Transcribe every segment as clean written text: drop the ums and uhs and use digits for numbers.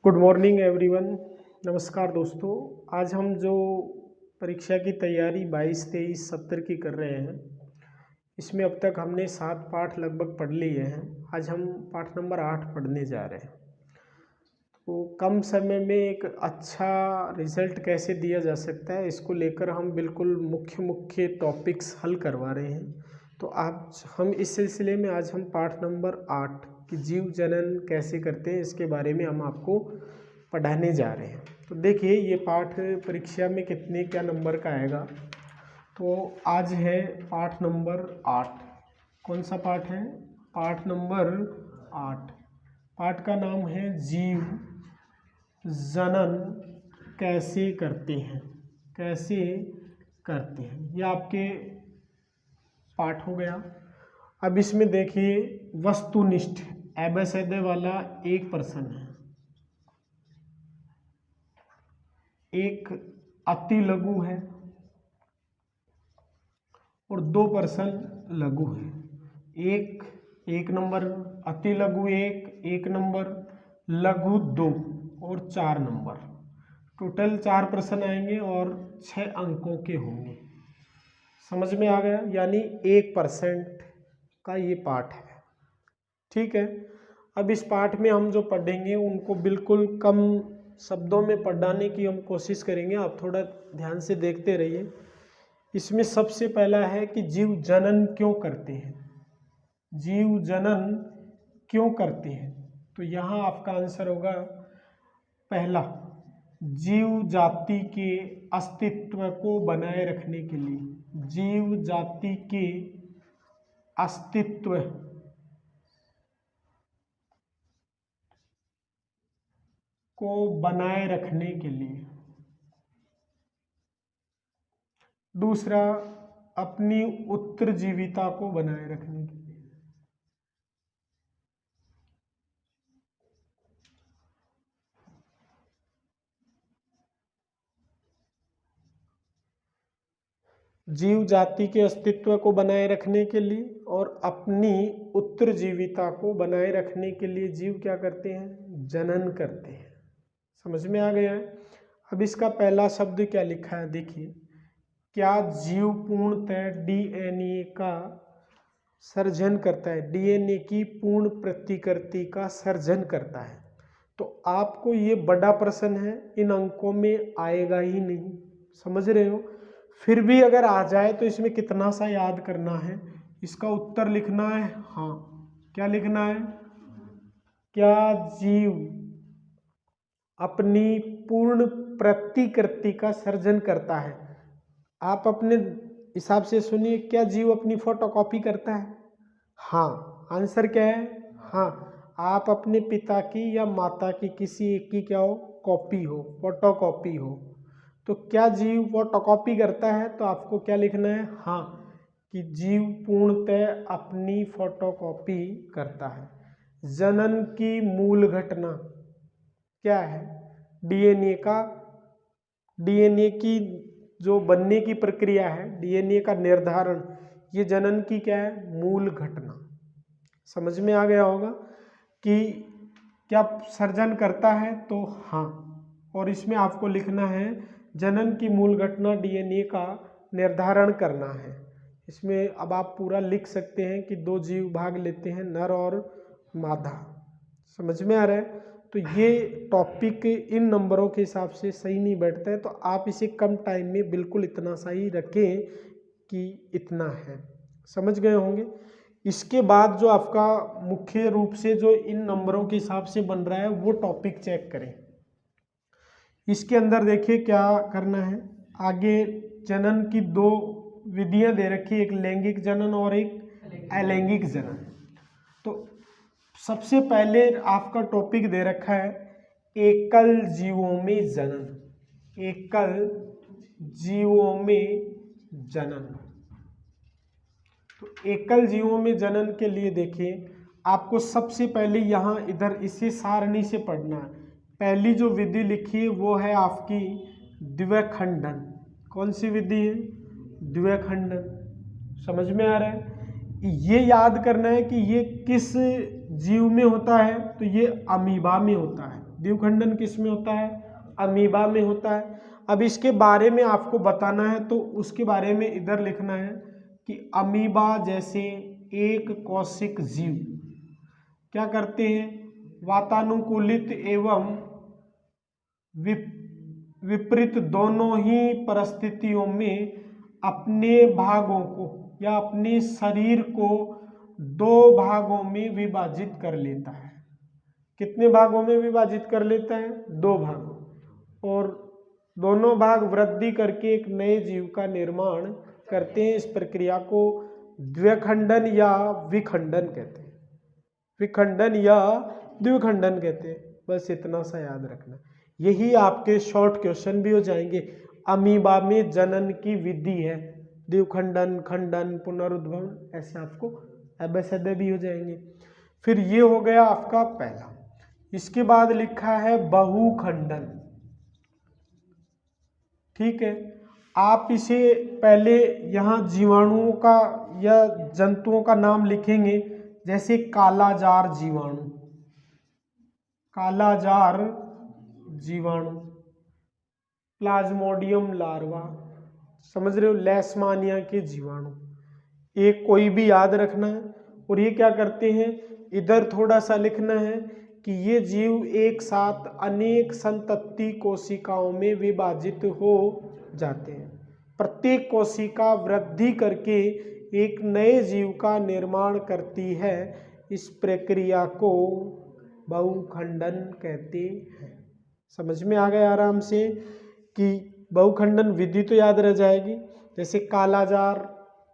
Good morning everyone. नमस्कार दोस्तों। आज हम जो परीक्षा की तैयारी 22, 23, 70 की कर रहे हैं, इसमें अब तक हमने 7 पाठ लगभग पढ़ लिए हैं। आज हम पाठ नंबर 8 पढ़ने जा रहे हैं। तो कम समय में एक अच्छा रिजल्ट कैसे दिया जा सकता है, इसको लेकर हम बिल्कुल मुख्य मुख्य टॉपिक्स हल करवा रहे हैं। तो आज हम इस सिलसिले में आज हम पाठ नंबर 8 कि जीव जनन कैसे करते हैं, इसके बारे में हम आपको पढ़ाने जा रहे हैं। तो देखिए, ये पाठ परीक्षा में कितने क्या नंबर का आएगा। तो आज है पाठ नंबर 8। कौन सा पाठ है? पाठ नंबर 8। पाठ का नाम है जीव जनन कैसे करते हैं। कैसे करते हैं, ये आपके पाठ हो गया। अब इसमें देखिए, वस्तुनिष्ठ एबेसेदे वाला एक पर्सन है, एक अति लघु है और 2 पर्सन लघु है। एक नंबर अति लघु, एक नंबर लघु 2 और 4 नंबर। टोटल 4 पर्सन आएंगे और 6 अंकों के होंगे। समझ में आ गया? यानी 1% का ये पाठ है। ठीक है। अब इस पाठ में हम जो पढ़ेंगे उनको बिल्कुल कम शब्दों में पढ़ाने की हम कोशिश करेंगे। आप थोड़ा ध्यान से देखते रहिए। इसमें सबसे पहला है कि जीव जनन क्यों करते हैं। जीव जनन क्यों करते हैं? तो यहाँ आपका आंसर होगा पहला, जीव जाति के अस्तित्व को बनाए रखने के लिए। जीव जाति के अस्तित्व को बनाए रखने के लिए। दूसरा, अपनी उत्तरजीविता को बनाए रखने के लिए। जीव जाति के अस्तित्व को बनाए रखने के लिए और अपनी उत्तरजीविता को बनाए रखने के लिए जीव क्या करते हैं? जनन करते हैं। समझ में आ गया है? अब इसका पहला शब्द क्या लिखा है, देखिए। क्या जीव पूर्णतः डीएनए का सर्जन करता है? डीएनए की पूर्ण प्रतिकृति का सर्जन करता है। तो आपको ये बड़ा प्रश्न है, इन अंकों में आएगा ही नहीं। समझ रहे हो? फिर भी अगर आ जाए तो इसमें कितना सा याद करना है, इसका उत्तर लिखना है हाँ। क्या लिखना है? क्या जीव अपनी पूर्ण प्रतिकृति का सर्जन करता है? आप अपने हिसाब से सुनिए, क्या जीव अपनी फोटोकॉपी करता है? हाँ। आंसर क्या है? हाँ। आप अपने पिता की या माता की किसी एक की क्या हो? कॉपी हो, फोटोकॉपी हो। तो क्या जीव फोटोकॉपी करता है? तो आपको क्या लिखना है? हाँ, कि जीव पूर्णतः अपनी फोटोकॉपी करता है। जनन की मूल घटना क्या है? डीएनए की जो बनने की प्रक्रिया है, डीएनए का निर्धारण, ये जनन की क्या है? मूल घटना। समझ में आ गया होगा कि क्या सर्जन करता है? तो हाँ। और इसमें आपको लिखना है जनन की मूल घटना डीएनए का निर्धारण करना है। इसमें अब आप पूरा लिख सकते हैं कि 2 जीव भाग लेते हैं, नर और मादा। समझ में आ रहा है? तो ये टॉपिक इन नंबरों के हिसाब से सही नहीं बैठता है, तो आप इसे कम टाइम में बिल्कुल इतना सा ही रखें कि इतना है। समझ गए होंगे? इसके बाद जो आपका मुख्य रूप से जो इन नंबरों के हिसाब से बन रहा है वो टॉपिक चेक करें। इसके अंदर देखिए क्या करना है। आगे जनन की 2 विधियां दे रखी, एक लैंगिक जनन और एक अलैंगिक जनन। तो सबसे पहले आपका टॉपिक दे रखा है एकल जीवों में जनन। एकल जीवों में जनन। तो एकल जीवों में जनन के लिए देखिए, आपको सबसे पहले यहाँ इधर इसे सारणी से पढ़ना है। पहली जो विधि लिखी है वो है आपकी द्विखंडन। कौन सी विधि है? द्विखंडन। समझ में आ रहा है? ये याद करना है कि ये किस जीव में होता है तो ये अमीबा में होता है। द्विखंडन किस में होता है? अमीबा में होता है। अब इसके बारे में आपको बताना है तो उसके बारे में इधर लिखना है कि अमीबा जैसे एक कोशिक जीव क्या करते हैं? वातानुकूलित एवं विपरीत दोनों ही परिस्थितियों में अपने भागों को या अपने शरीर को दो भागों में विभाजित कर लेता है। कितने भागों में विभाजित कर लेता है? दो भागों। और दोनों भाग वृद्धि करके एक नए जीव का निर्माण करते हैं। इस प्रक्रिया को द्विखंडन या विखंडन कहते हैं। विखंडन या द्विखंडन कहते हैं। बस इतना सा याद रखना। यही आपके शॉर्ट क्वेश्चन भी हो जाएंगे। अमीबा में जनन की विधि है, द्विखंडन, खंडन, पुनरुद्भवन, ऐसे आपको एबेसडे भी हो जाएंगे। फिर ये हो गया आपका पहला। इसके बाद लिखा है बहुखंडन। ठीक है, आप इसे पहले यहाँ जीवाणुओं का या जंतुओं का नाम लिखेंगे, जैसे कालाजार जीवाणु, कालाजार जीवाणु, प्लाज्मोडियम लार्वा, समझ रहे हो, लेशमानिया के जीवाणु, एक कोई भी याद रखना है। और ये क्या करते हैं, इधर थोड़ा सा लिखना है कि ये जीव एक साथ अनेक संतति कोशिकाओं में विभाजित हो जाते हैं। प्रत्येक कोशिका वृद्धि करके एक नए जीव का निर्माण करती है। इस प्रक्रिया को बहुखंडन कहते हैं। समझ में आ गया आराम से कि बहुखंडन विधि तो याद रह जाएगी, जैसे कालाजार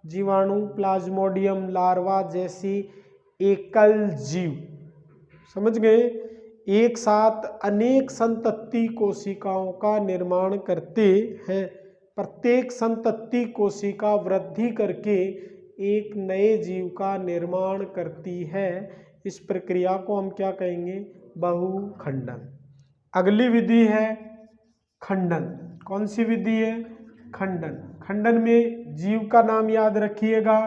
जीवाणु, प्लाज्मोडियम लार्वा जैसी एकल जीव, समझ गए, एक साथ अनेक संतति कोशिकाओं का निर्माण करते हैं। प्रत्येक संतति कोशिका वृद्धि करके एक नए जीव का निर्माण करती है। इस प्रक्रिया को हम क्या कहेंगे? बहुखंडन। अगली विधि है खंडन। कौन सी विधि है? खंडन। खंडन में जीव का नाम याद रखिएगा,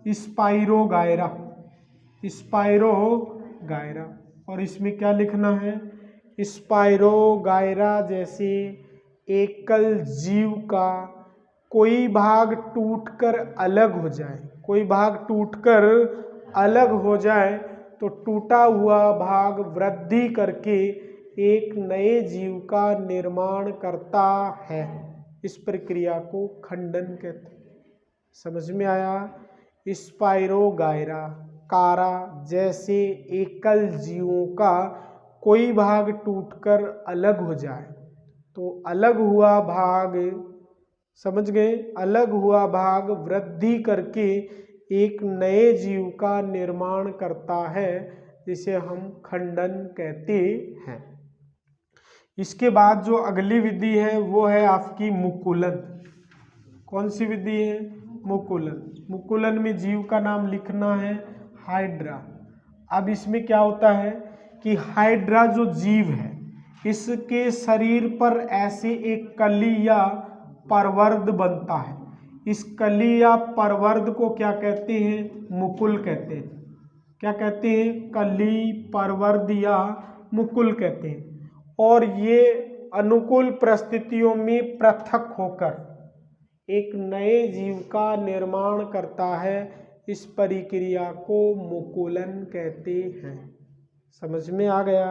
स्पाइरोगायरा, स्पाइरोगायरा। और इसमें क्या लिखना है? स्पाइरोगायरा जैसे एकल जीव का कोई भाग टूटकर अलग हो जाए, कोई भाग टूटकर अलग हो जाए तो टूटा हुआ भाग वृद्धि करके एक नए जीव का निर्माण करता है। इस प्रक्रिया को खंडन कहते हैं। समझ में आया? स्पाइरोगायरा कारा जैसे एकल जीवों का कोई भाग टूटकर अलग हो जाए तो अलग हुआ भाग, समझ गए, अलग हुआ भाग वृद्धि करके एक नए जीव का निर्माण करता है, जिसे हम खंडन कहते हैं। इसके बाद जो अगली विधि है वो है आपकी मुकुलन। कौन सी विधि है? मुकुलन। मुकुलन में जीव का नाम लिखना है हाइड्रा। अब इसमें क्या होता है कि हाइड्रा जो जीव है, इसके शरीर पर ऐसे एक कली या परवर्ध बनता है। इस कली या परवर्ध को क्या कहते हैं? मुकुल कहते हैं। क्या कहते हैं? कली, परवर्ध या मुकुल कहते हैं। और ये अनुकूल परिस्थितियों में पृथक होकर एक नए जीव का निर्माण करता है। इस प्रक्रिया को मुकुलन कहते हैं। समझ में आ गया?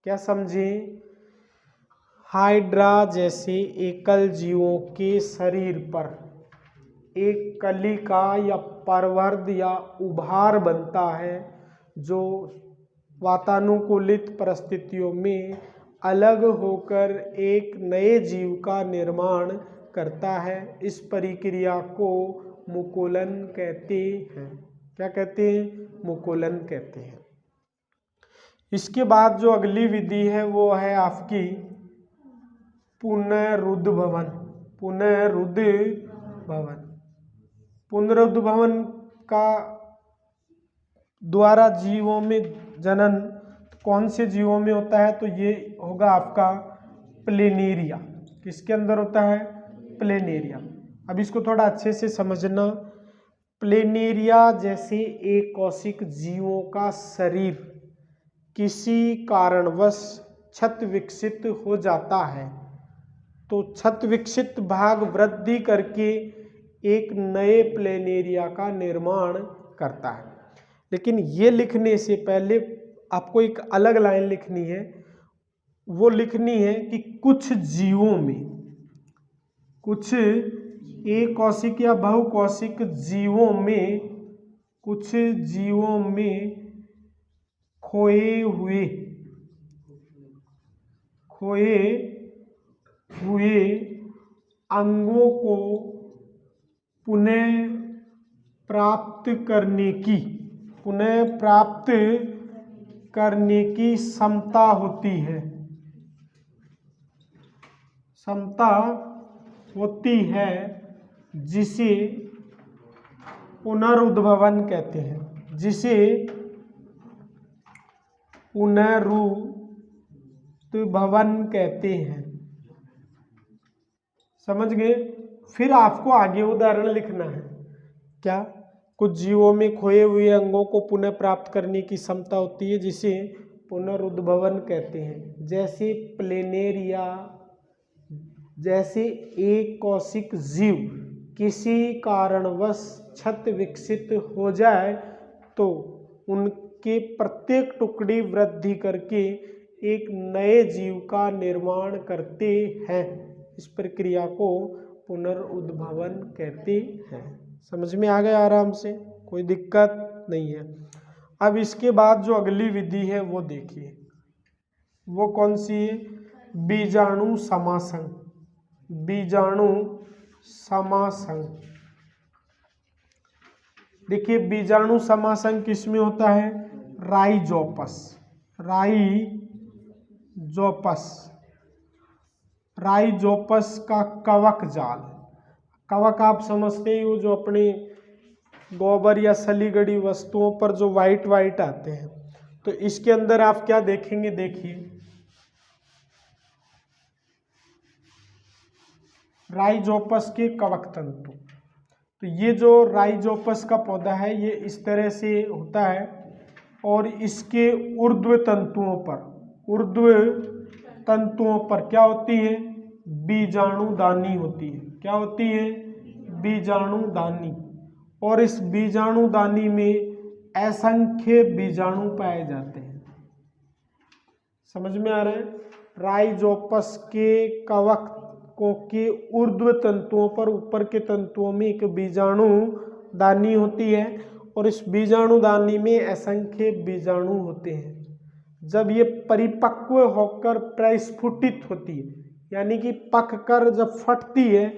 क्या समझे? हाइड्रा जैसे एकल जीवों के शरीर पर एक कलिका या परवर्ध या उभार बनता है, जो वातानुकूलित परिस्थितियों में अलग होकर एक नए जीव का निर्माण करता है। इस प्रक्रिया को मुकुलन कहते हैं। क्या कहते हैं? मुकुलन कहते हैं। इसके बाद जो अगली विधि है वो है आपकी पुनरुद्भवन। पुनरुद्भवन। पुनरुद्भवन का द्वारा जीवों में जनन कौन से जीवों में होता है? तो ये होगा आपका प्लेनेरिया। किसके अंदर होता है? प्लेनेरिया। अब इसको थोड़ा अच्छे से समझना। प्लेनेरिया जैसे एककोशिक जीवों का शरीर किसी कारणवश छत विकसित हो जाता है तो छत विकसित भाग वृद्धि करके एक नए प्लेनेरिया का निर्माण करता है। लेकिन ये लिखने से पहले आपको एक अलग लाइन लिखनी है। वो लिखनी है कि कुछ जीवों में, कुछ एककोशिक या बहुकोशिक जीवों में, कुछ जीवों में खोए हुए अंगों को पुनः प्राप्त करने की क्षमता होती है जिसे पुनरुद्भवन कहते हैं। समझ गए? फिर आपको आगे उदाहरण लिखना है। क्या? कुछ जीवों में खोए हुए अंगों को पुनः प्राप्त करने की क्षमता होती है जिसे पुनरुद्भवन कहते हैं। जैसे प्लेनेरिया जैसे एककोशिक जीव किसी कारणवश छत विकसित हो जाए तो उनके प्रत्येक टुकड़ी वृद्धि करके एक नए जीव का निर्माण करते हैं। इस प्रक्रिया को पुनरुद्भवन कहते हैं। समझ में आ गया आराम से? कोई दिक्कत नहीं है। अब इसके बाद जो अगली विधि है वो देखिए, वो कौन सी है? बीजाणु समासंग। देखिए बीजाणु समासंग किस में होता है? राइजोपस का कवक जाल। कवक आप समझते ही हो, जो अपने गोबर या सलीगढ़ी वस्तुओं पर जो वाइट आते हैं। तो इसके अंदर आप क्या देखेंगे? देखिए राइजोपस के कवक तंतु। तो ये जो राइजोपस का पौधा है ये इस तरह से होता है और इसके ऊर्ध्व तंतुओं पर क्या होती है? बीजाणुदानी होती है। क्या होती है? बीजाणुदानी। और इस बीजाणुदानी में असंख्य बीजाणु पाए जाते हैं। समझ में आ रहा है? राइजोपस के कवकों के ऊर्ध्व तंतुओं पर, ऊपर के तंतुओं में एक बीजाणुदानी होती है और इस बीजाणुदानी में असंख्य बीजाणु होते हैं। जब ये परिपक्व होकर प्रस्फुटित होती है, यानी कि पक कर जब फटती है,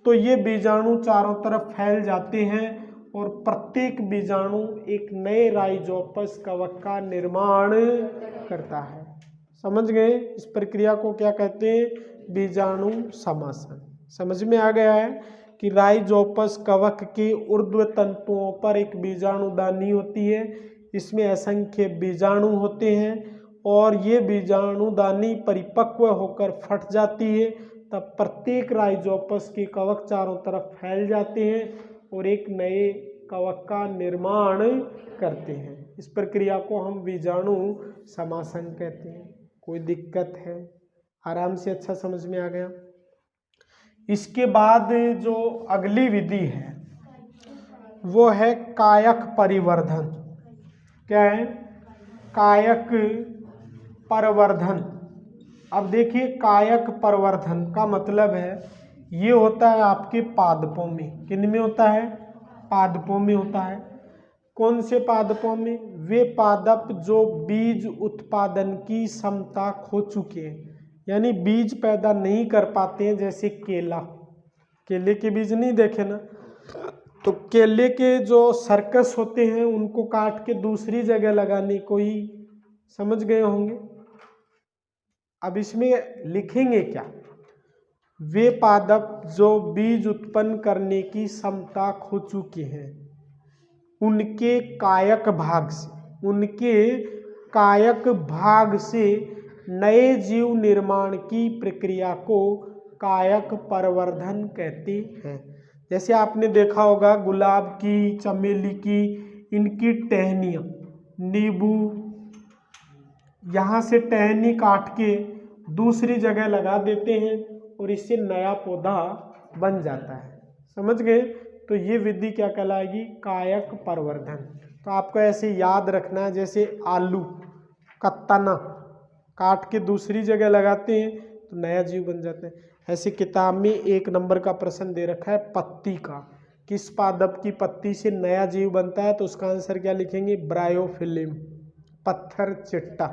तो ये बीजाणु चारों तरफ फैल जाते हैं और प्रत्येक बीजाणु एक नए राइजोपस कवक का निर्माण करता है। समझ गए? इस प्रक्रिया को क्या कहते हैं? बीजाणु समासन। समझ में आ गया है कि राइजोपस कवक के ऊर्ध्व तंतुओं पर एक बीजाणुदानी होती है, इसमें असंख्य बीजाणु होते हैं और ये बीजाणुदानी परिपक्व होकर फट जाती है, तब प्रत्येक राइजोपस के कवक चारों तरफ फैल जाते हैं और एक नए कवक का निर्माण करते हैं। इस प्रक्रिया को हम बीजाणु समासन कहते हैं। कोई दिक्कत है? आराम से अच्छा समझ में आ गया। इसके बाद जो अगली विधि है वो है कायक परिवर्धन। क्या है? कायक परिवर्धन। अब देखिए कायक परिवर्धन का मतलब है ये होता है आपके पादपों में। किन में होता है? पादपों में होता है। कौन से पादपों में? वे पादप जो बीज उत्पादन की क्षमता खो चुके हैं, यानी बीज पैदा नहीं कर पाते हैं। जैसे केले के बीज नहीं देखे ना, तो केले के जो सर्कस होते हैं उनको काट के दूसरी जगह लगाने को ही समझ गए होंगे। अब इसमें लिखेंगे क्या? वे पादप जो बीज उत्पन्न करने की क्षमता खो चुके हैं, उनके कायक भाग से नए जीव निर्माण की प्रक्रिया को कायक परिवर्धन कहते हैं। जैसे आपने देखा होगा गुलाब की, चमेली की, इनकी टहनियाँ, नींबू, यहाँ से टहनी काट के दूसरी जगह लगा देते हैं और इससे नया पौधा बन जाता है। समझ गए? तो ये विधि क्या कहलाएगी? कायक प्रवर्धन। तो आपको ऐसे याद रखना है, जैसे आलू का तना काट के दूसरी जगह लगाते हैं तो नया जीव बन जाता है। ऐसे किताब में 1 नंबर का प्रश्न दे रखा है पत्ती का, किस पादप की पत्ती से नया जीव बनता है? तो उसका आंसर क्या लिखेंगे? ब्रायोफिलिम, पत्थर चिट्टा।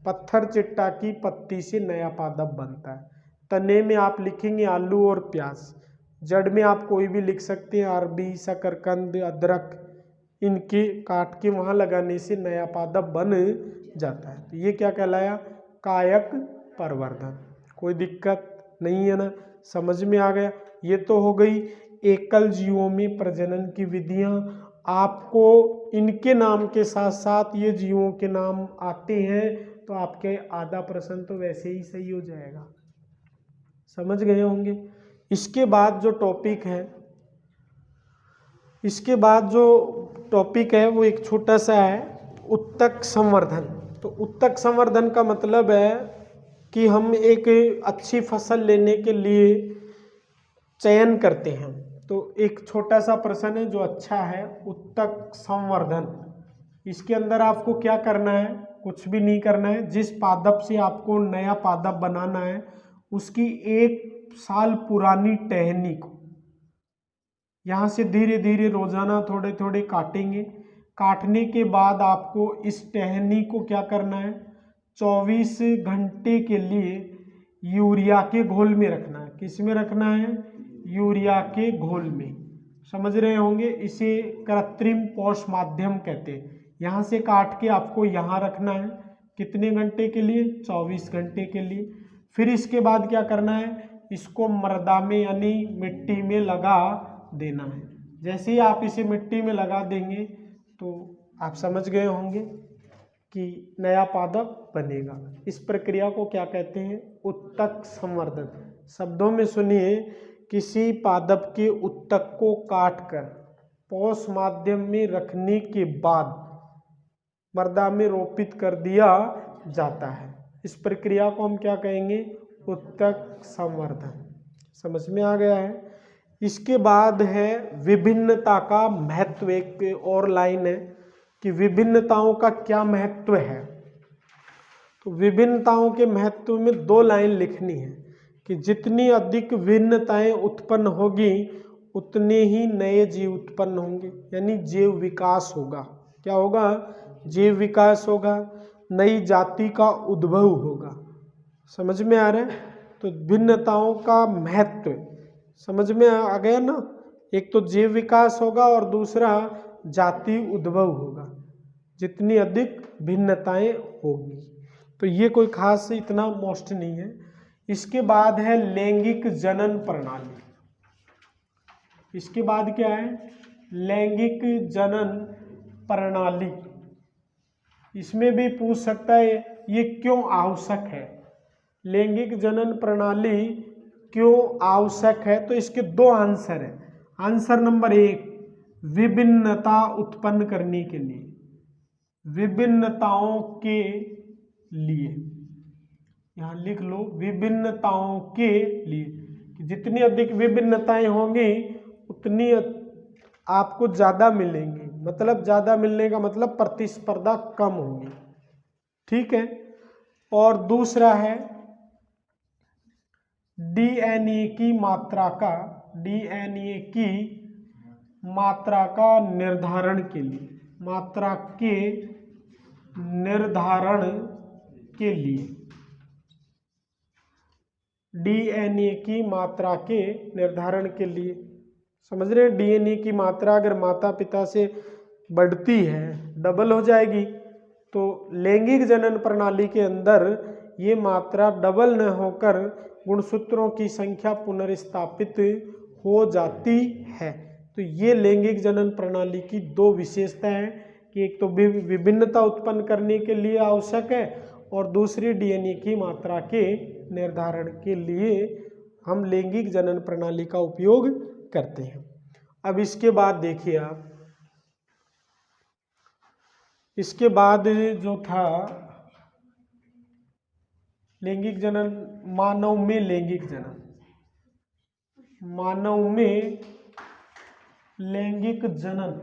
पत्थर चिट्टा की पत्ती से नया पादप बनता है। तने में आप लिखेंगे आलू और प्याज। जड़ में आप कोई भी लिख सकते हैं, अरबी, शकरकंद, अदरक, इनके काट के वहाँ लगाने से नया पादप बन जाता है। तो ये क्या कहलाया? कायक प्रवर्धन। कोई दिक्कत नहीं है ना? समझ में आ गया? ये तो हो गई एकल जीवों में प्रजनन की विधियां। आपको इनके नाम के साथ साथ ये जीवों के नाम आते हैं तो आपके आधा प्रश्न तो वैसे ही सही हो जाएगा। समझ गए होंगे? इसके बाद जो टॉपिक है वो एक छोटा सा है, उत्तक संवर्धन। तो उत्तक संवर्धन का मतलब है कि हम एक अच्छी फसल लेने के लिए चयन करते हैं। तो एक छोटा सा प्रश्न है जो अच्छा है, उत्तक संवर्धन। इसके अंदर आपको क्या करना है? कुछ भी नहीं करना है। जिस पादप से आपको नया पादप बनाना है उसकी 1 साल पुरानी टहनी को यहाँ से धीरे धीरे रोजाना थोड़े थोड़े काटेंगे। काटने के बाद आपको इस टहनी को क्या करना है? 24 घंटे के लिए यूरिया के घोल में रखना है। किस में रखना है? यूरिया के घोल में। समझ रहे होंगे? इसे कृत्रिम पोष माध्यम कहते हैं। यहाँ से काट के आपको यहाँ रखना है। कितने घंटे के लिए? 24 घंटे के लिए। फिर इसके बाद क्या करना है? इसको मृदा में यानी मिट्टी में लगा देना है। जैसे ही आप इसे मिट्टी में लगा देंगे तो आप समझ गए होंगे कि नया पादप बनेगा। इस प्रक्रिया को क्या कहते हैं? उत्तक संवर्धन। शब्दों में सुनिए, किसी पादप के उत्तक को काटकर पोष माध्यम में रखने के बाद मृदा में रोपित कर दिया जाता है। इस प्रक्रिया को हम क्या कहेंगे? उत्तक संवर्धन। समझ में आ गया है? इसके बाद है विभिन्नता का महत्व। एक और लाइन है कि विभिन्नताओं का क्या महत्व है। तो विभिन्नताओं के महत्व में 2 लाइन लिखनी है कि जितनी अधिक भिन्नताएं उत्पन्न होगी उतने ही नए जीव उत्पन्न होंगे, यानी जीव विकास होगा। क्या होगा? जीव विकास होगा, नई जाति का उद्भव होगा। समझ में आ रहा है? तो भिन्नताओं का महत्व समझ में आ गया ना? एक तो जीव विकास होगा और दूसरा जाति उद्भव होगा। जितनी अधिक भिन्नताएं होगी, तो ये कोई खास इतना मोस्ट नहीं है। इसके बाद है लैंगिक जनन प्रणाली। इसके बाद क्या है? लैंगिक जनन प्रणाली। इसमें भी पूछ सकता है ये क्यों आवश्यक है? लैंगिक जनन प्रणाली क्यों आवश्यक है? तो इसके 2 आंसर है। आंसर नंबर 1, विभिन्नता उत्पन्न करने के लिए, विभिन्नताओं के लिए। यहाँ लिख लो, विभिन्नताओं के लिए। कि जितनी अधिक विभिन्नताएं होंगी उतनी आपको ज़्यादा मिलेंगी। मतलब ज़्यादा मिलने का मतलब प्रतिस्पर्धा कम होगी। ठीक है? और दूसरा है डीएनए की मात्रा का निर्धारण के लिए, मात्रा के निर्धारण के लिए, डीएनए की मात्रा के निर्धारण के लिए। समझ रहे हैं? डीएनए की मात्रा अगर माता पिता से बढ़ती है, डबल हो जाएगी, तो लैंगिक जनन प्रणाली के अंदर ये मात्रा डबल न होकर गुणसूत्रों की संख्या पुनर्स्थापित हो जाती है। तो ये लैंगिक जनन प्रणाली की 2 विशेषताएं हैं कि एक तो विभिन्नता उत्पन्न करने के लिए आवश्यक है और दूसरी डीएनए की मात्रा के निर्धारण के लिए हम लैंगिक जनन प्रणाली का उपयोग करते हैं। अब इसके बाद देखिए आप, इसके बाद जो था लैंगिक जनन, मानव में लैंगिक जनन, मानव में लैंगिक जनन,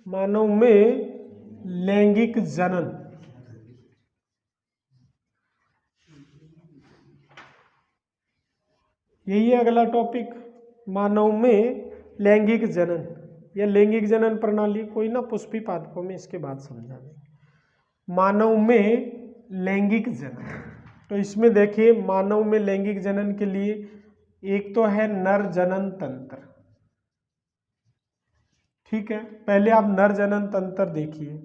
मानव में लैंगिक जनन। यही है अगला टॉपिक, मानव में लैंगिक जनन या लैंगिक जनन प्रणाली। कोई ना पुष्पी पादपों में इसके बाद समझा देंगे। मानव में लैंगिक जनन, तो इसमें देखिए मानव में लैंगिक जनन के लिए एक तो है नर जनन तंत्र। ठीक है, पहले आप नर जनन तंत्र देखिए।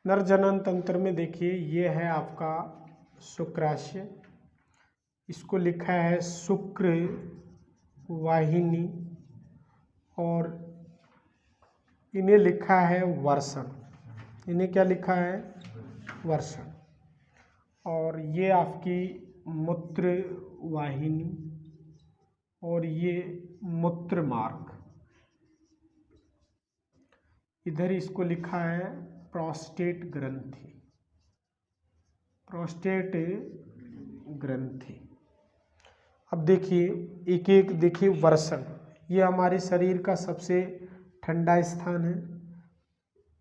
नर जनन तंत्र में देखिए, ये है आपका शुक्राशय, इसको लिखा है शुक्र वाहिनी, और इन्हें लिखा है वर्षण। इन्हें क्या लिखा है? वर्षण। और ये आपकी मूत्र वाहिनी, और ये मूत्र मार्ग। इधर इसको लिखा है प्रोस्टेट ग्रंथि, प्रोस्टेट ग्रंथि। अब देखिए एक एक देखिए वर्षण। ये हमारे शरीर का सबसे ठंडा स्थान है,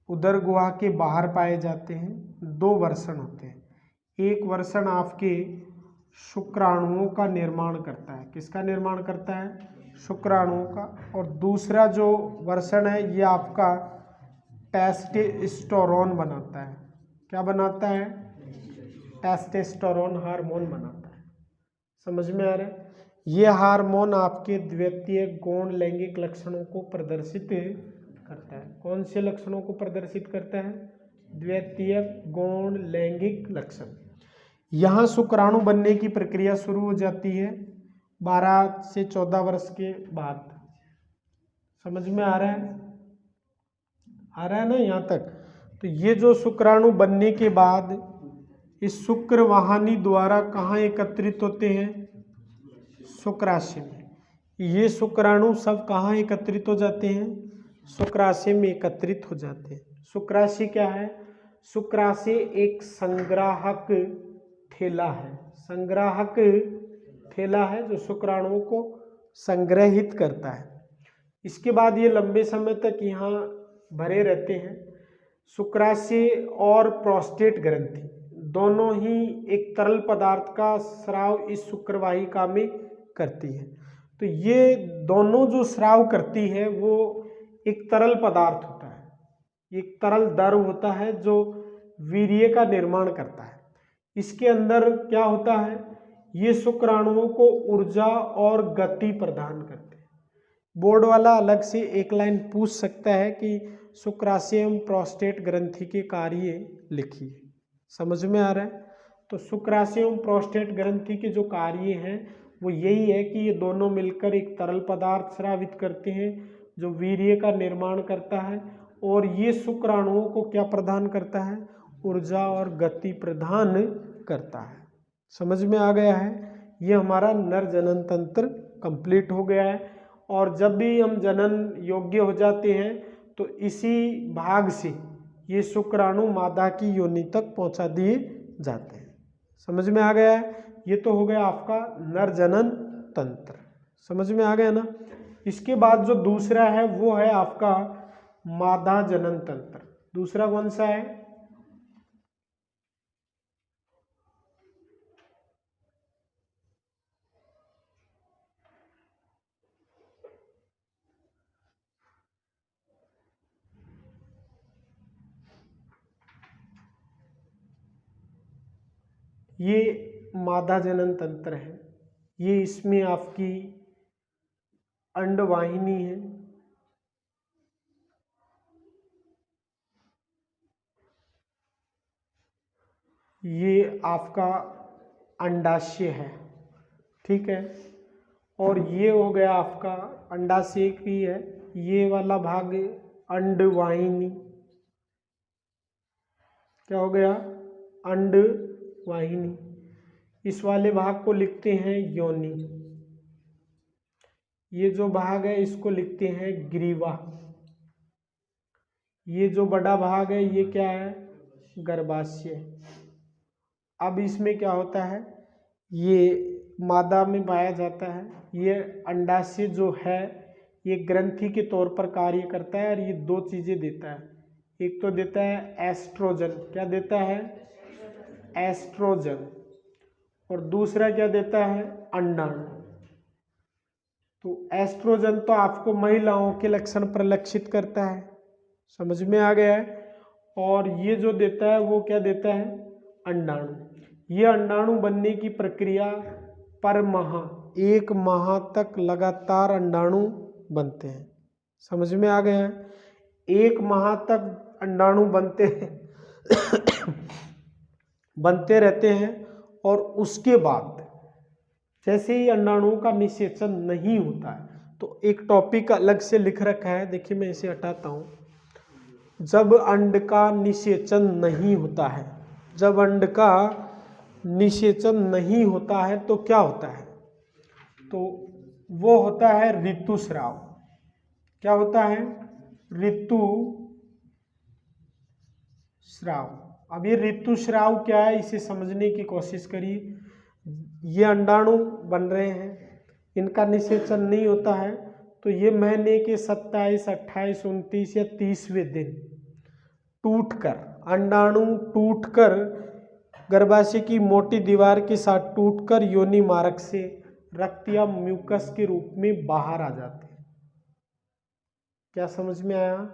उदर गुहा के बाहर पाए जाते हैं। दो वर्षण होते हैं, एक वर्षण आपके शुक्राणुओं का निर्माण करता है। किसका निर्माण करता है? शुक्राणुओं का। और दूसरा जो वर्षण है ये आपका टेस्टोस्टेरोन बनाता है। क्या बनाता है? टेस्टोस्टेरोन हार्मोन बनाता है। समझ में आ रहा है? ये हार्मोन आपके द्वितीय गौण लैंगिक लक्षणों को प्रदर्शित करता है। कौन से लक्षणों को प्रदर्शित करता है? द्वितीय गौण लैंगिक लक्षण। यहाँ शुक्राणु बनने की प्रक्रिया शुरू हो जाती है 12 से 14 वर्ष के बाद। समझ में आ रहा है? आ रहा है ना यहाँ तक? तो ये जो शुक्राणु बनने के बाद इस शुक्र वाहिनी द्वारा कहाँ एकत्रित होते हैं? शुक्राशय में। ये शुक्राणु सब कहाँ एकत्रित हो जाते हैं? शुक्राशय में एकत्रित हो जाते हैं। शुक्राशय क्या है? शुक्राशय एक संग्राहक थैला है, संग्राहक थैला है जो शुक्राणुओं को संग्रहित करता है। इसके बाद ये लंबे समय तक यहाँ भरे रहते हैं। शुक्राशय और प्रोस्टेट ग्रंथि दोनों ही एक तरल पदार्थ का स्राव इस शुक्रवाहिका में करती है। तो ये दोनों जो स्राव करती है वो एक तरल पदार्थ होता है, एक तरल द्रव होता है जो वीर्य का निर्माण करता है। इसके अंदर क्या होता है? ये शुक्राणुओं को ऊर्जा और गति प्रदान करते हैं। बोर्ड वाला अलग से एक लाइन पूछ सकता है कि शुक्राशय एवं प्रोस्टेट ग्रंथि के कार्य लिखिए। समझ में आ रहा है? तो शुक्राशय एवं प्रोस्टेट ग्रंथि के जो कार्य हैं वो यही है कि ये दोनों मिलकर एक तरल पदार्थ स्रावित करते हैं जो वीर्य का निर्माण करता है, और ये शुक्राणुओं को क्या प्रदान करता है? ऊर्जा और गति प्रदान करता है। समझ में आ गया है? ये हमारा नर जनन तंत्र कंप्लीट हो गया है। और जब भी हम जनन योग्य हो जाते हैं तो इसी भाग से ये शुक्राणु मादा की योनि तक पहुंचा दिए जाते हैं। समझ में आ गया है? ये तो हो गया आपका नर जनन तंत्र। समझ में आ गया ना? इसके बाद जो दूसरा है वो है आपका मादा जनन तंत्र। दूसरा कौन सा है? ये मादा जनन तंत्र है। ये इसमें आपकी अंडवाहिनी है, ये आपका अंडाशय है, ठीक है। और ये हो गया आपका अंडाशय की है, ये वाला भाग अंडवाहिनी, क्या हो गया, अंडवाहिनी। इस वाले भाग को लिखते हैं योनि। ये जो भाग है इसको लिखते हैं ग्रीवा। ये जो बड़ा भाग है ये क्या है, गर्भाशय। अब इसमें क्या होता है, ये मादा में पाया जाता है। ये अंडाशय जो है ये ग्रंथि के तौर पर कार्य करता है और ये दो चीजें देता है। एक तो देता है एस्ट्रोजन, क्या देता है, एस्ट्रोजन। और दूसरा क्या देता है, अंडाणु। तो एस्ट्रोजन तो आपको महिलाओं के लक्षण परिलक्षित करता है, समझ में आ गया है। और ये जो देता है वो क्या देता है, अंडाणु। ये अंडाणु बनने की प्रक्रिया पर माह, 1 माह तक लगातार अंडाणु बनते हैं, समझ में आ गया है। 1 माह तक अंडाणु बनते हैं बनते रहते हैं। और उसके बाद जैसे ही अंडाणुओं का निषेचन नहीं होता है, तो एक टॉपिक अलग से लिख रखा है, देखिए मैं इसे हटाता हूँ। जब अंड का निषेचन नहीं होता है, जब अंड का निषेचन नहीं होता है तो क्या होता है, तो वो होता है ऋतुस्राव। क्या होता है, ऋतुस्राव। अब ये ऋतुस्राव क्या है इसे समझने की कोशिश करिए। ये अंडाणु बन रहे हैं, इनका निषेचन नहीं होता है, तो ये महीने के 27, 28, 29 या 30वें दिन टूटकर, अंडाणु टूटकर गर्भाशय की मोटी दीवार के साथ टूटकर योनि मार्ग से रक्त या म्यूकस के रूप में बाहर आ जाते हैं। क्या समझ में आया,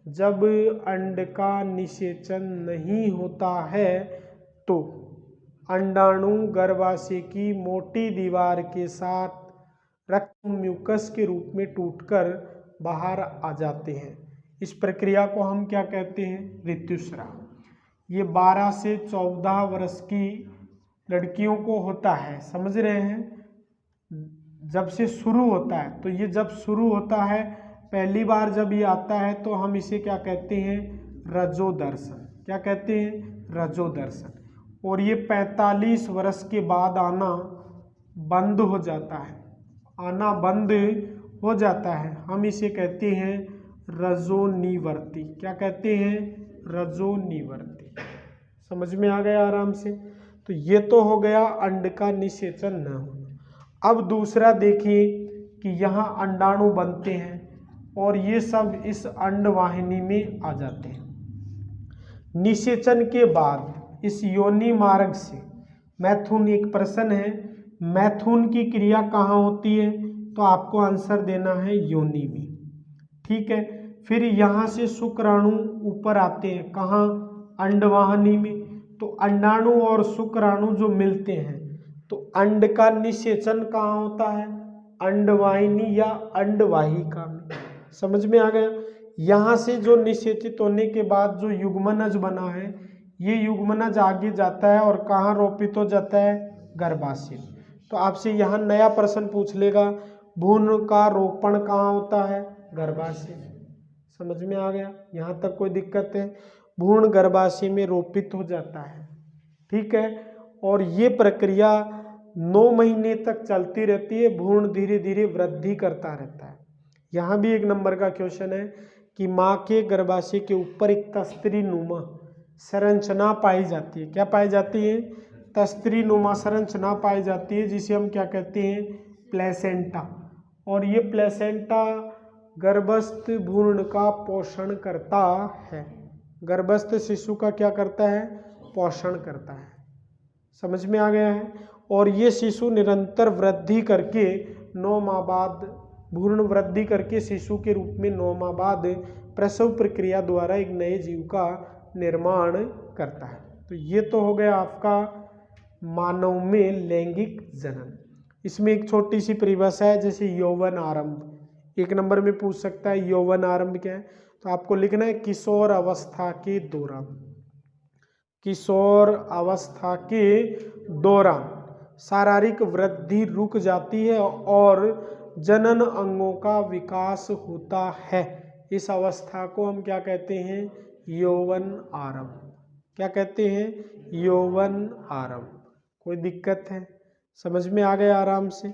जब अंड का निषेचन नहीं होता है तो अंडाणु गर्भाशय की मोटी दीवार के साथ रक्त म्यूकस के रूप में टूटकर बाहर आ जाते हैं। इस प्रक्रिया को हम क्या कहते हैं, ऋतुस्राव। ये 12 से 14 वर्ष की लड़कियों को होता है, समझ रहे हैं। जब से शुरू होता है, तो ये जब शुरू होता है, पहली बार जब ये आता है तो हम इसे क्या कहते हैं, रजोदर्शन। क्या कहते हैं, रजोदर्शन। और ये 45 वर्ष के बाद आना बंद हो जाता है, आना बंद हो जाता है, हम इसे कहते हैं रजोनिवर्ती। क्या कहते हैं, रजोनिवर्ती। समझ में आ गया आराम से। तो ये तो हो गया अंड का निषेचन न होना। अब दूसरा देखिए कि यहाँ अंडाणु बनते हैं और ये सब इस अंडवाहिनी में आ जाते हैं। निषेचन के बाद इस योनि मार्ग से मैथुन, एक प्रश्न है, मैथुन की क्रिया कहाँ होती है, तो आपको आंसर देना है योनि में, ठीक है। फिर यहाँ से शुक्राणु ऊपर आते हैं, कहाँ, अंडवाहिनी में। तो अंडाणु और शुक्राणु जो मिलते हैं तो अंड का निषेचन कहाँ होता है, अंडवाहिनी या अंडवाहिका में। समझ में आ गया। यहाँ से जो निषेचित होने के बाद जो युग्मनज बना है, ये युग्मनज आगे जाता है और कहाँ रोपित हो जाता है, गर्भाशय। तो आपसे यहाँ नया प्रश्न पूछ लेगा, भ्रूण का रोपण कहाँ होता है, गर्भाशय। समझ में आ गया, यहाँ तक कोई दिक्कत है। भ्रूण गर्भाशय में रोपित हो जाता है, ठीक है। और ये प्रक्रिया 9 महीने तक चलती रहती है, भ्रूण धीरे धीरे वृद्धि करता रहता है। यहाँ भी 1 नंबर का क्वेश्चन है कि माँ के गर्भाशय के ऊपर एक तस्त्रीनुमा संरचना पाई जाती है। क्या पाई जाती है, तस्त्रीनुमा संरचना पाई जाती है, जिसे हम क्या कहते हैं, प्लेसेंटा। और ये प्लेसेंटा गर्भस्थ भ्रूण का पोषण करता है, गर्भस्थ शिशु का क्या करता है, पोषण करता है। समझ में आ गया है। और ये शिशु निरंतर वृद्धि करके 9 माह बाद, भ्रूण वृद्धि करके शिशु के रूप में 9 माह बाद प्रसव प्रक्रिया द्वारा एक नए जीव का निर्माण करता है। तो ये तो हो गया आपका मानव में लैंगिक जनन। इसमें एक छोटी सी परिभाषा है, जैसे यौवन आरंभ, 1 नंबर में पूछ सकता है यौवन आरंभ क्या है, तो आपको लिखना है किशोर अवस्था के दौरान। किशोर अवस्था के दौरान शारीरिक वृद्धि रुक जाती है और जनन अंगों का विकास होता है। इस अवस्था को हम क्या कहते हैं? यौवन आरंभ। क्या कहते हैं? यौवन आरंभ। कोई दिक्कत है? समझ में आ गया आराम से।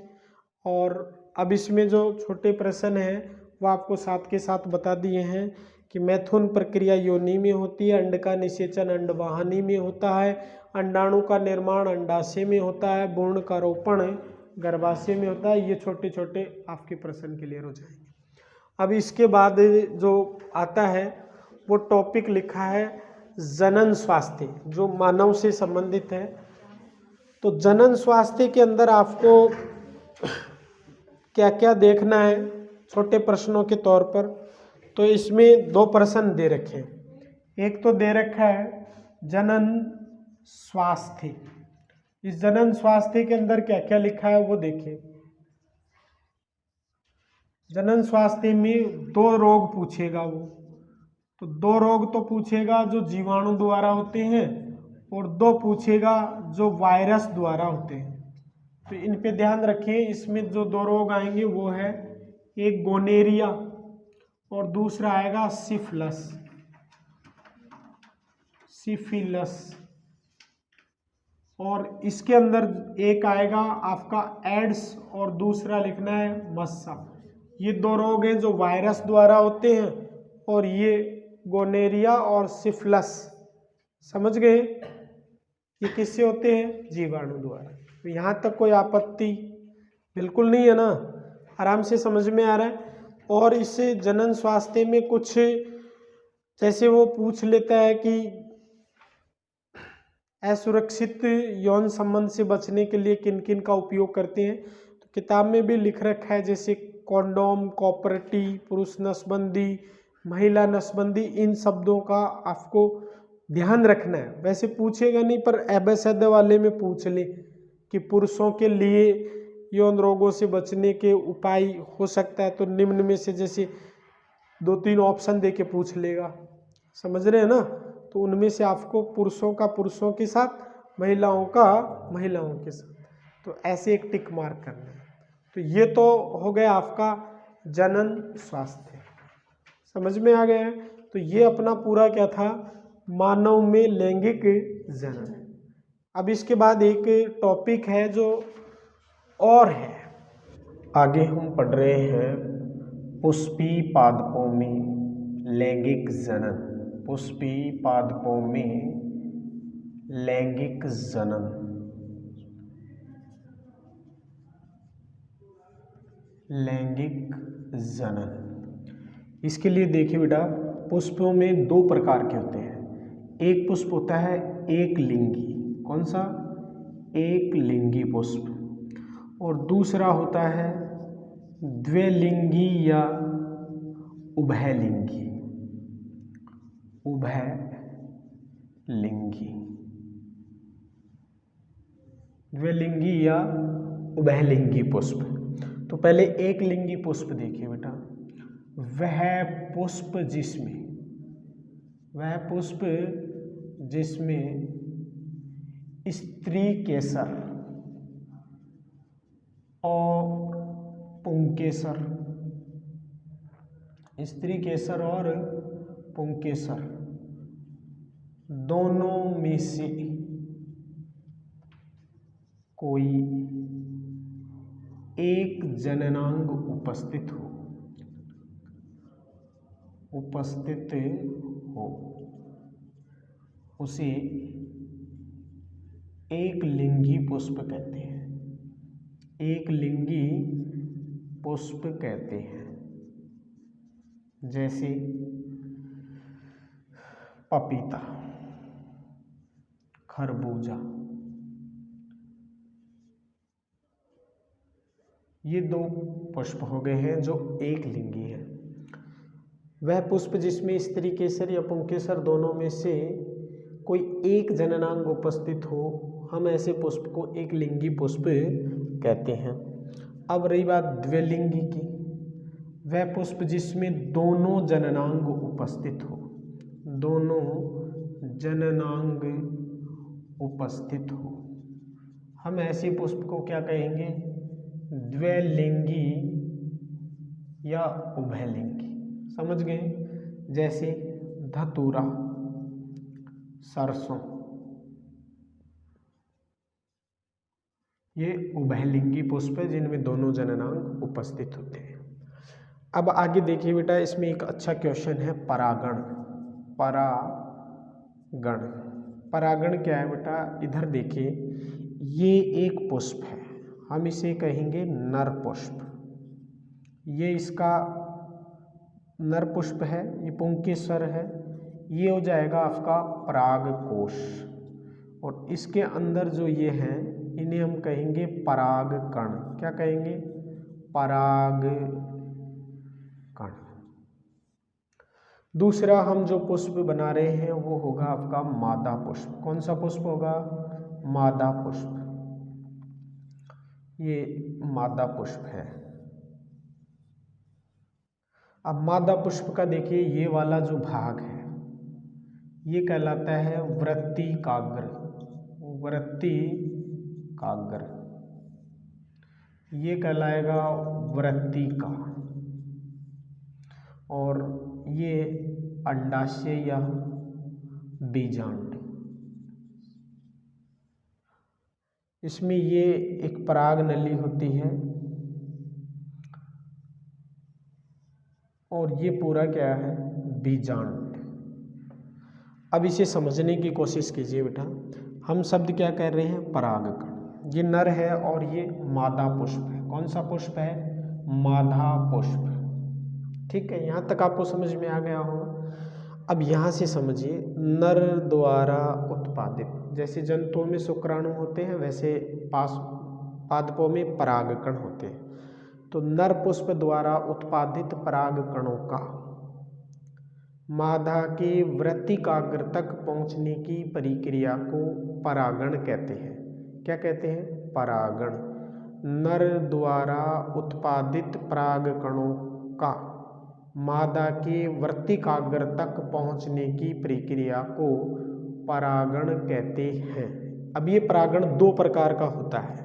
और अब इसमें जो छोटे प्रश्न हैं वो आपको साथ के साथ बता दिए हैं कि मैथुन प्रक्रिया योनि में होती है, अंड का निषेचन अंडवाहिनी में होता है, अंडाणु का निर्माण अंडाशय में होता है, भ्रूण का रोपण गर्भाशय में होता है। ये छोटे छोटे आपके प्रश्न क्लियर हो जाएंगे। अब इसके बाद जो आता है वो टॉपिक लिखा है जनन स्वास्थ्य, जो मानव से संबंधित है। तो जनन स्वास्थ्य के अंदर आपको क्या क्या देखना है छोटे प्रश्नों के तौर पर। तो इसमें दो प्रश्न दे रखे हैं। एक तो दे रखा है जनन स्वास्थ्य। इस जनन स्वास्थ्य के अंदर क्या क्या लिखा है वो देखिए। जनन स्वास्थ्य में दो रोग पूछेगा वो। तो दो रोग तो पूछेगा जो जीवाणु द्वारा होते हैं और दो पूछेगा जो वायरस द्वारा होते हैं। तो इन पे ध्यान रखिए। इसमें जो दो रोग आएंगे वो है एक गोनेरिया और दूसरा आएगा सिफिलिस। और इसके अंदर एक आएगा आपका एड्स और दूसरा लिखना है मस्सा। ये दो रोग हैं जो वायरस द्वारा होते हैं और ये गोनेरिया और सिफिलिस। समझ गए? ये किससे होते हैं? जीवाणु द्वारा। तो यहाँ तक कोई आपत्ति बिल्कुल नहीं है ना? आराम से समझ में आ रहा है। और इस जनन स्वास्थ्य में कुछ जैसे वो पूछ लेता है कि असुरक्षित यौन संबंध से बचने के लिए किन किन का उपयोग करते हैं। तो किताब में भी लिख रखा है जैसे कॉन्डोम, कॉपरटी, पुरुष नसबंदी, महिला नसबंदी। इन शब्दों का आपको ध्यान रखना है। वैसे पूछेगा नहीं पर एबेसद वाले में पूछ ले कि पुरुषों के लिए यौन रोगों से बचने के उपाय हो सकता है। तो निम्न में से जैसे 2-3 ऑप्शन दे के पूछ लेगा। समझ रहे हैं ना? तो उनमें से आपको पुरुषों का पुरुषों के साथ, महिलाओं का महिलाओं के साथ, तो ऐसे एक टिक मार्क करना है। तो ये तो हो गया आपका जनन स्वास्थ्य। समझ में आ गया है? तो ये अपना पूरा क्या था? मानव में लैंगिक जनन। अब इसके बाद एक टॉपिक है जो और है, आगे हम पढ़ रहे हैं पुष्पी पादपों में लैंगिक जनन। पुष्पी पादपों में लैंगिक जनन। लैंगिक जनन। इसके लिए देखिए बेटा, पुष्पों में दो प्रकार के होते हैं। एक पुष्प होता है एक लिंगी। कौन सा? एक लिंगी पुष्प। और दूसरा होता है द्विलिंगी या उभयलिंगी। उभयलिंगी, द्विलिंगी या उभयलिंगी पुष्प। तो पहले एक लिंगी पुष्प देखिए बेटा। वह पुष्प जिसमें स्त्री केसर और पुंकेसर, स्त्री केसर और पुंकेसर दोनों में से कोई एक जननांग उपस्थित हो उसे एक लिंगी पुष्प कहते हैं। एक लिंगी पुष्प कहते हैं। जैसे पपीता, खरबूजा, ये दो पुष्प हो गए हैं जो एक लिंगी है। वह पुष्प जिसमें स्त्री केसर या पुंकेसर दोनों में से कोई एक जननांग उपस्थित हो, हम ऐसे पुष्प को एक लिंगी पुष्प कहते हैं। अब रही बात द्विलिंगी की। वह पुष्प जिसमें दोनों जननांग उपस्थित हो, दोनों जननांग उपस्थित हो। हम ऐसे पुष्प को क्या कहेंगे? द्विलिंगी या उभयलिंगी। समझ गए? जैसे धतूरा, सरसों, ये उभयलिंगी पुष्प है जिनमें दोनों जननांग उपस्थित होते हैं। अब आगे देखिए बेटा, इसमें एक अच्छा क्वेश्चन है परागण। परागण, परागण क्या है बेटा? इधर देखिए, ये एक पुष्प है, हम इसे कहेंगे नर पुष्प। ये इसका नर पुष्प है, ये पुंकेसर है। ये हो जाएगा आपका परागकोश, और इसके अंदर जो ये हैं इन्हें हम कहेंगे परागकण। क्या कहेंगे? परागकण। दूसरा हम जो पुष्प बना रहे हैं वो होगा आपका मादा पुष्प। कौन सा पुष्प होगा? मादा पुष्प। ये मादा पुष्प है। अब मादा पुष्प का देखिए, ये वाला जो भाग है ये कहलाता है वृत्तिकाग्र। वृत्तिकाग्र, ये कहलाएगा वृत्तिका, और ये अंडाशय या बीजांड। इसमें ये एक पराग नली होती है, और ये पूरा क्या है? बीजांड। अब इसे समझने की कोशिश कीजिए बेटा। हम शब्द क्या कह रहे हैं? परागकण। ये नर है और ये मादा पुष्प है। कौन सा पुष्प है? मादा पुष्प। ठीक है, यहाँ तक आपको समझ में आ गया होगा। अब यहाँ से समझिए, नर द्वारा उत्पादित, जैसे जंतुओं में शुक्राणु होते हैं वैसे पादपों में परागकण होते हैं। तो नर पुष्प द्वारा उत्पादित परागकणों का मादा के वृत्तिकाग्र तक पहुँचने की प्रक्रिया को परागण कहते हैं। क्या कहते हैं? परागण। नर द्वारा उत्पादित परागकणों का मादा के वृत्तिकाग्र तक पहुँचने की प्रक्रिया को परागण कहते हैं। अब ये परागण दो प्रकार का होता है।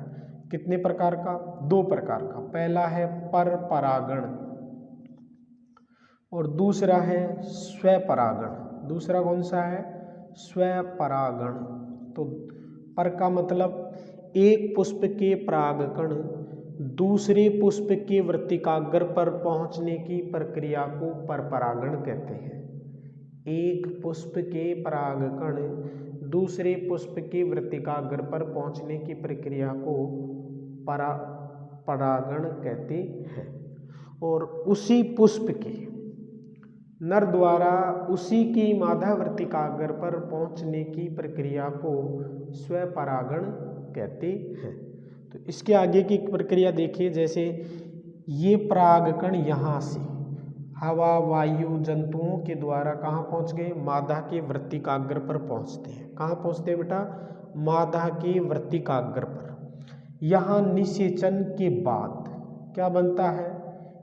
कितने प्रकार का? दो प्रकार का। पहला है पर परागण और दूसरा है स्वपरागण। दूसरा कौन सा है? स्वपरागण। तो पर का मतलब एक पुष्प के परागकण दूसरे पुष्प के वृत्तिकाग्र पर पहुंचने की प्रक्रिया को परपरागण कहते हैं। एक पुष्प के परागकण दूसरे पुष्प के वृत्तिकाग्र पर पहुंचने की प्रक्रिया को परागण कहते हैं। और उसी पुष्प के नर द्वारा उसी की मादा वृत्तिकाग्र पर पहुंचने की प्रक्रिया को स्वपरागण कहते हैं। तो इसके आगे की प्रक्रिया देखिए, जैसे ये परागकण यहाँ से हवा, वायु, जंतुओं के द्वारा कहाँ पहुँच गए? मादा के वृत्तिकाग्र पर पहुँचते हैं। कहाँ पहुँचते हैं बेटा? मादा के वृत्तिकाग्र पर। यहाँ निषेचन के बाद क्या बनता है?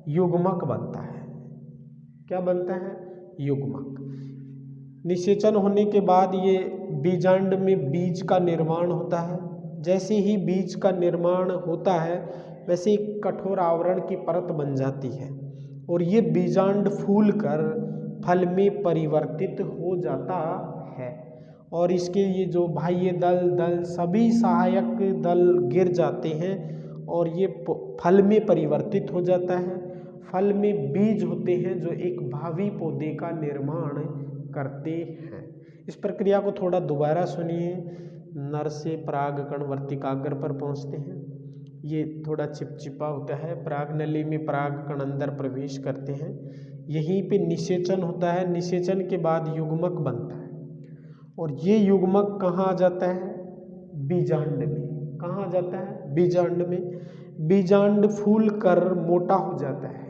युग्मक बनता है। क्या बनता है? युग्मक। निषेचन होने के बाद ये बीजांड में बीज का निर्माण होता है। जैसे ही बीज का निर्माण होता है वैसे एक कठोर आवरण की परत बन जाती है और ये बीजांड फूलकर फल में परिवर्तित हो जाता है। और इसके ये जो बाह्य दल सभी सहायक दल गिर जाते हैं और ये फल में परिवर्तित हो जाता है। फल में बीज होते हैं जो एक भावी पौधे का निर्माण करते हैं। इस प्रक्रिया को थोड़ा दोबारा सुनिए। नर से परागकण वृत्तिकाग्र पर पहुंचते हैं। ये थोड़ा चिपचिपा होता है। पराग नली में परागकण अंदर प्रवेश करते हैं। यहीं पे निषेचन होता है। निषेचन के बाद युग्मक बनता है और ये युग्मक कहाँ आ जाता है? बीजांड में। कहाँ आ जाता है? बीजांड में। बीजांड फूल कर मोटा हो जाता है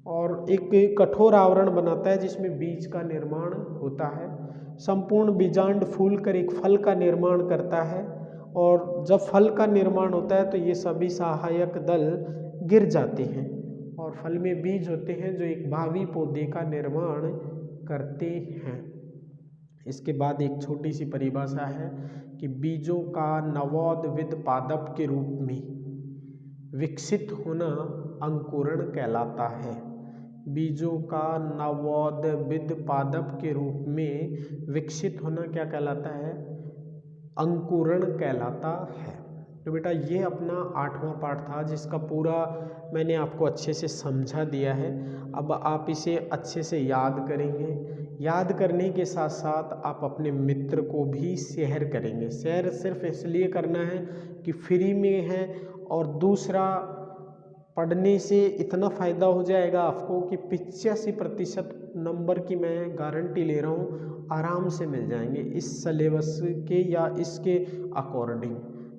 और एक कठोर आवरण बनाता है जिसमें बीज का निर्माण होता है। संपूर्ण बीजांड फूलकर एक फल का निर्माण करता है और जब फल का निर्माण होता है तो ये सभी सहायक दल गिर जाते हैं और फल में बीज होते हैं जो एक भावी पौधे का निर्माण करते हैं। इसके बाद एक छोटी सी परिभाषा है कि बीजों का नवोद्भिद पादप के रूप में विकसित होना अंकुरण कहलाता है। बीजों का नवोद्भिद पादप के रूप में विकसित होना क्या कहलाता है? अंकुरण कहलाता है। तो बेटा ये अपना 8वां पार्ट था, जिसका पूरा मैंने आपको अच्छे से समझा दिया है। अब आप इसे अच्छे से याद करेंगे। याद करने के साथ साथ आप अपने मित्र को भी शेयर करेंगे। शेयर सिर्फ इसलिए करना है कि फ्री में है, और दूसरा पढ़ने से इतना फ़ायदा हो जाएगा आपको कि 85% नंबर की मैं गारंटी ले रहा हूँ, आराम से मिल जाएंगे इस सिलेबस के या इसके अकॉर्डिंग।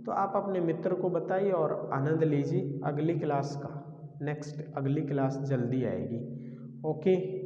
तो आप अपने मित्र को बताइए और आनंद लीजिए अगली क्लास का। नेक्स्ट अगली क्लास जल्दी आएगी। ओके।